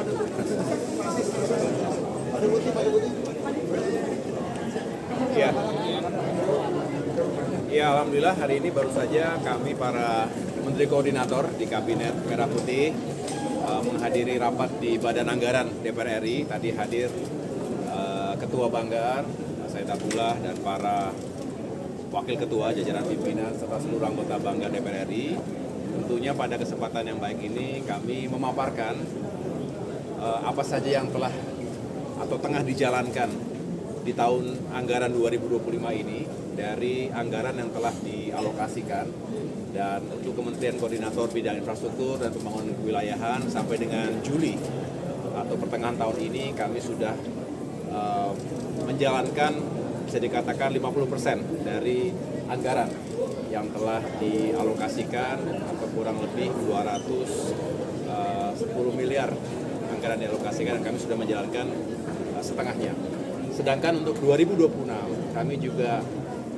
Ya. Ya, alhamdulillah hari ini baru saja kami para Menteri Koordinator di Kabinet Merah Putih menghadiri rapat di Badan Anggaran DPR RI. Tadi hadir Ketua Banggar, Said Abdullah, dan para Wakil Ketua jajaran pimpinan serta seluruh anggota Banggar DPR RI. Tentunya pada kesempatan yang baik ini kami memaparkan apa saja yang telah atau tengah dijalankan di tahun anggaran 2025 ini dari anggaran yang telah dialokasikan, dan untuk Kementerian Koordinator Bidang Infrastruktur dan Pembangunan Kewilayahan sampai dengan Juli atau pertengahan tahun ini kami sudah menjalankan bisa dikatakan 50% dari anggaran yang telah dialokasikan, atau kurang lebih 210 miliar anggaran dialokasikan, dan kami sudah menjalankan setengahnya. Sedangkan untuk 2026 kami juga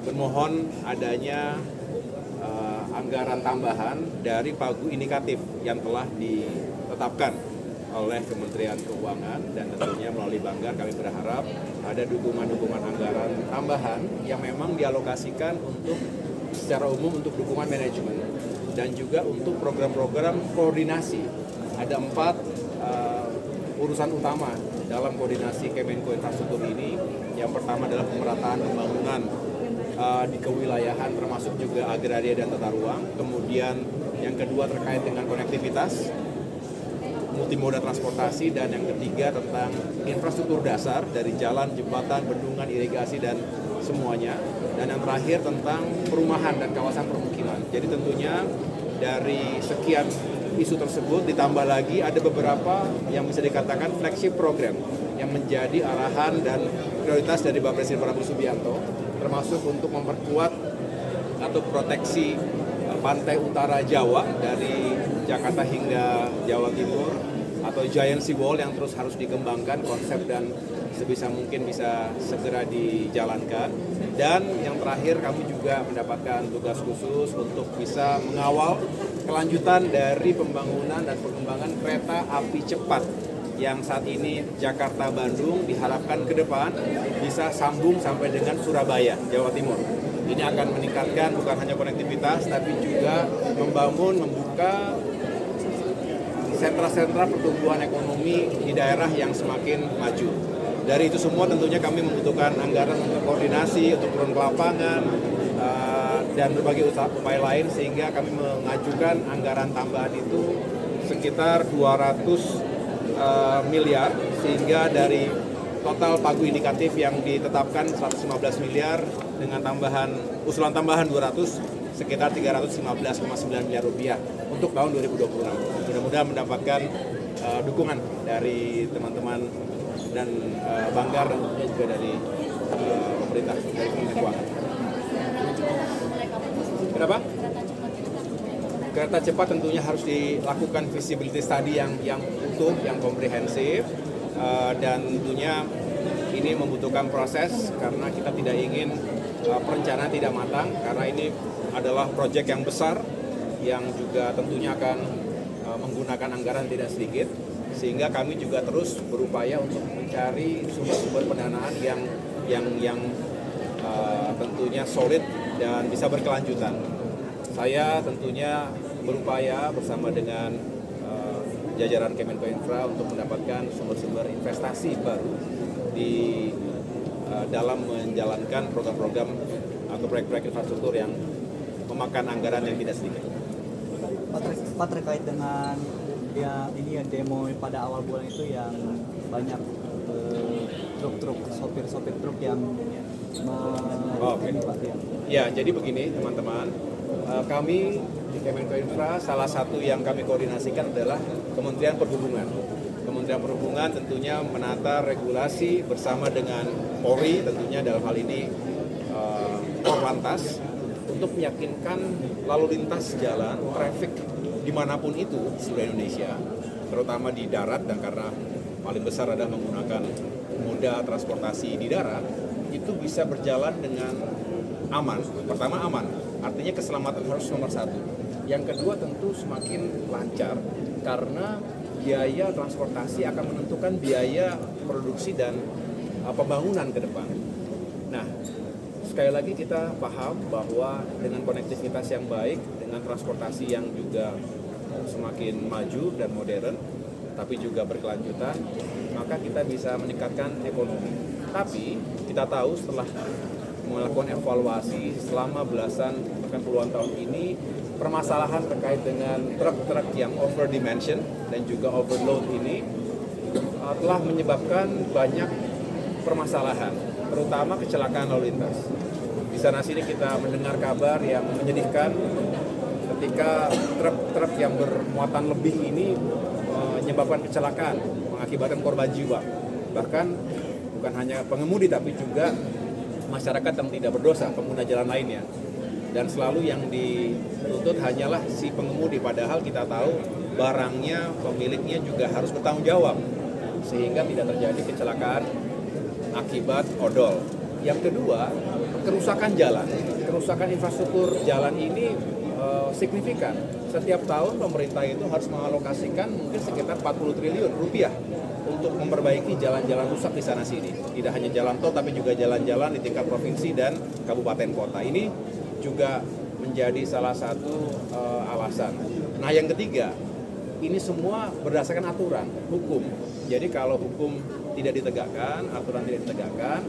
bermohon adanya anggaran tambahan dari pagu indikatif yang telah ditetapkan oleh Kementerian Keuangan, dan tentunya melalui Banggar kami berharap ada dukungan-dukungan anggaran tambahan yang memang dialokasikan untuk secara umum untuk dukungan manajemen dan juga untuk program-program koordinasi. Ada 4 urusan utama dalam koordinasi Kemenko Infrastruktur ini. Yang pertama adalah pemerataan pembangunan di kewilayahan termasuk juga agraria dan tata ruang. Kemudian yang kedua terkait dengan konektivitas, multimoda transportasi, dan yang ketiga tentang infrastruktur dasar dari jalan, jembatan, bendungan, irigasi, dan semuanya. Dan yang terakhir tentang perumahan dan kawasan permukiman. Jadi tentunya dari sekian isu tersebut ditambah lagi ada beberapa yang bisa dikatakan flagship program yang menjadi arahan dan prioritas dari Bapak Presiden Prabowo Subianto, termasuk untuk memperkuat atau proteksi pantai utara Jawa dari Jakarta hingga Jawa Timur, atau Giant Sea Wall yang terus harus dikembangkan konsep dan sebisa mungkin bisa segera dijalankan. Dan yang terakhir kami juga mendapatkan tugas khusus untuk bisa mengawal kelanjutan dari pembangunan dan pengembangan kereta api cepat yang saat ini Jakarta-Bandung diharapkan ke depan bisa sambung sampai dengan Surabaya, Jawa Timur. Ini akan meningkatkan bukan hanya konektivitas, tapi juga membuka sentra-sentra pertumbuhan ekonomi di daerah yang semakin maju. Dari itu semua tentunya kami membutuhkan anggaran untuk koordinasi, untuk turun ke lapangan, dan berbagai upaya lain, sehingga kami mengajukan anggaran tambahan itu sekitar 200 miliar, sehingga dari total pagu indikatif yang ditetapkan 115 miliar dengan usulan tambahan 200, sekitar 315,9 miliar rupiah untuk tahun 2026. Mudah-mudahan mendapatkan dukungan dari teman-teman dan Banggar, dan juga dari pemerintah, dari Kementerian Keuangan. Kenapa? Kereta cepat tentunya harus dilakukan visibility study yang utuh, yang komprehensif, dan tentunya ini membutuhkan proses karena kita tidak ingin perencanaan tidak matang, karena ini adalah proyek yang besar yang juga tentunya akan menggunakan anggaran tidak sedikit, sehingga kami juga terus berupaya untuk mencari sumber-sumber pendanaan yang tentunya solid dan bisa berkelanjutan. Saya tentunya berupaya bersama dengan jajaran Kemenko Infra untuk mendapatkan sumber-sumber investasi baru di dalam menjalankan program-program atau proyek-proyek infrastruktur yang memakan anggaran yang tidak sedikit. Pak, terkait dengan ini demo pada awal bulan itu yang banyak truk-truk, sopir-sopir truk yang Ya, jadi begini teman-teman, kami di Kemenko Infra salah satu yang kami koordinasikan adalah Kementerian Perhubungan. Kementerian Perhubungan tentunya menata regulasi bersama dengan Polri, tentunya dalam hal ini Korlantas, untuk meyakinkan lalu lintas jalan, traffic dimanapun itu di seluruh Indonesia, terutama di darat, dan karena paling besar adalah menggunakan moda transportasi di darat, itu bisa berjalan dengan aman. Pertama aman, artinya keselamatan harus nomor satu. Yang kedua tentu semakin lancar, karena biaya transportasi akan menentukan biaya produksi dan pembangunan ke depan. Nah, sekali lagi kita paham bahwa dengan konektivitas yang baik, dengan transportasi yang juga semakin maju dan modern, tapi juga berkelanjutan, maka kita bisa meningkatkan ekonomi. Tapi kita tahu setelah melakukan evaluasi selama belasan bahkan puluhan tahun ini, permasalahan terkait dengan truk-truk yang overdimension dan juga overload ini telah menyebabkan banyak permasalahan, terutama kecelakaan lalu lintas. Di sana sini kita mendengar kabar yang menyedihkan ketika truk-truk yang bermuatan lebih ini menyebabkan kecelakaan, mengakibatkan korban jiwa. Bahkan bukan hanya pengemudi tapi juga masyarakat yang tidak berdosa, pengguna jalan lainnya. Dan selalu yang dituntut hanyalah si pengemudi, padahal kita tahu barangnya, pemiliknya juga harus bertanggung jawab sehingga tidak terjadi kecelakaan akibat odol. Yang kedua, kerusakan jalan, kerusakan infrastruktur jalan ini signifikan. Setiap tahun pemerintah itu harus mengalokasikan mungkin sekitar 40 triliun rupiah untuk memperbaiki jalan-jalan rusak di sana sini. Tidak hanya jalan tol tapi juga jalan-jalan di tingkat provinsi dan kabupaten kota. Ini juga menjadi salah satu alasan. Nah, yang ketiga, ini semua berdasarkan aturan, hukum. Jadi kalau hukum tidak ditegakkan, aturan tidak ditegakkan,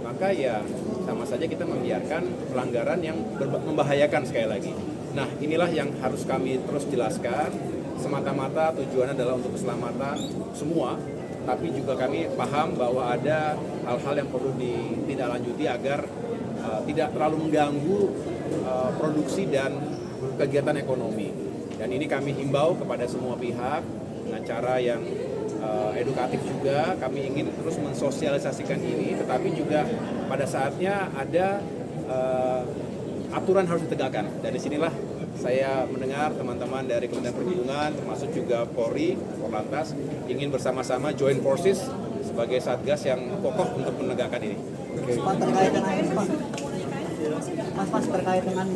maka ya sama saja kita membiarkan pelanggaran yang membahayakan sekali lagi. Nah, inilah yang harus kami terus jelaskan. Semata-mata tujuannya adalah untuk keselamatan semua, tapi juga kami paham bahwa ada hal-hal yang perlu ditindaklanjuti agar tidak terlalu mengganggu produksi dan kegiatan ekonomi. Dan ini kami himbau kepada semua pihak dengan cara yang edukatif juga. Kami ingin terus mensosialisasikan ini, tetapi juga pada saatnya ada aturan harus ditegakkan. Dan disinilah saya mendengar teman-teman dari Kementerian Perhubungan, termasuk juga Polri, Korlantas, ingin bersama-sama join forces sebagai satgas yang kokoh untuk menegakkan ini. Pak, terkait dengan ini, Pak. Mas terkait dengan